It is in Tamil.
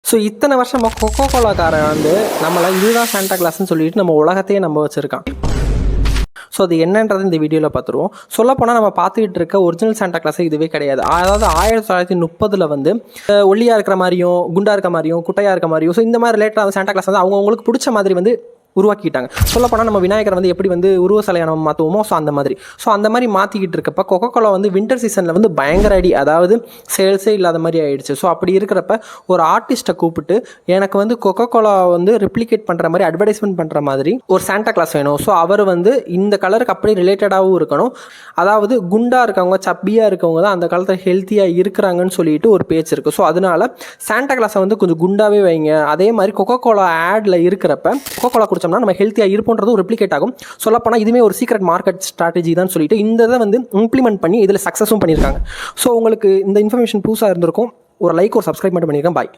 ஸோ இத்தனை வருஷமாக கொக்கோ கோலாக்காரன் வந்து நம்மளை இதுதான் சாண்டா கிளாஸ்ன்னு சொல்லிட்டு நம்ம உலகத்தையே நம்ப வச்சுருக்கான். ஸோ அது என்னன்றது இந்த வீடியோவில் பார்த்துருவோம். சொல்லப்போனால் நம்ம பார்த்துக்கிட்டு இருக்க ஒரிஜினல் சாண்டா கிளாஸே இதுவே கிடையாது. அதாவது 1930 வந்து ஒல்லியாக இருக்கிற மாதிரியும் குண்டாக இருக்க மாதிரியும் குட்டையாக இருக்க மாதிரியும் ஸோ இந்த மாதிரி ரிலேட்டடாக சாண்டா கிளாஸ் வந்து அவங்களுக்கு பிடிச்ச மாதிரி வந்து உருவாக்கிட்டாங்க. சொல்லப்போனால் நம்ம விநாயகரை வந்து எப்படி வந்து உருவ சிலையை நம்ம மாற்றுவோமோ ஸோ அந்த மாதிரி மாற்றிக்கிட்டு இருக்கப்ப கொக்கோ கோலா வந்து வின்டர் சீசனில் வந்து பயங்கர அடி, அதாவது சேல்ஸே இல்லாத மாதிரி ஆயிடுச்சு. ஸோ அப்படி இருக்கிறப்ப ஒரு ஆர்டிஸ்ட்டை கூப்பிட்டு எனக்கு வந்து கொக்கோ கோலா வந்து ரெப்ளிகேட் பண்ணுற மாதிரி அட்வர்டைஸ்மெண்ட் பண்ணுற மாதிரி ஒரு சாண்டா கிளாஸ் வேணும். ஸோ அவர் வந்து இந்த கலருக்கு அப்படி ரிலேட்டடாகவும் இருக்கணும். அதாவது குண்டாக இருக்கவங்க சப்பியாக இருக்கவங்க தான் அந்த காலத்தில் ஹெல்த்தியாக இருக்கிறாங்கன்னு சொல்லிட்டு ஒரு பேச்சு இருக்குது. ஸோ அதனால சாண்டா கிளாஸை வந்து கொஞ்சம் குண்டாகவே வைங்க. அதே மாதிரி கொக்கோ கோலா ஆடில் இருக்கிறப்ப கொக்கோ கோலா குடிச்ச நம்ம ஹெல்த்தியாக இருப்போன்றதும் ரெப்ளிகேட் ஆகும். சொல்லப்போனால் இதுவே ஒரு சீக்ரெட் மார்க்கெட் ஸ்ட்ராட்டஜி தான் சொல்லிட்டு இந்த இதை வந்து இம்ப்ளிமெண்ட் பண்ணி இதில் சக்ஸஸும் பண்ணியிருக்காங்க. ஸோ உங்களுக்கு இந்த இன்ஃபர்மேஷன் புதுசாக இருந்திருக்கும். ஒரு லைக் ஒரு சப்ஸ்கிரைப் மட்டும் பண்ணியிருக்கேன். பாய்.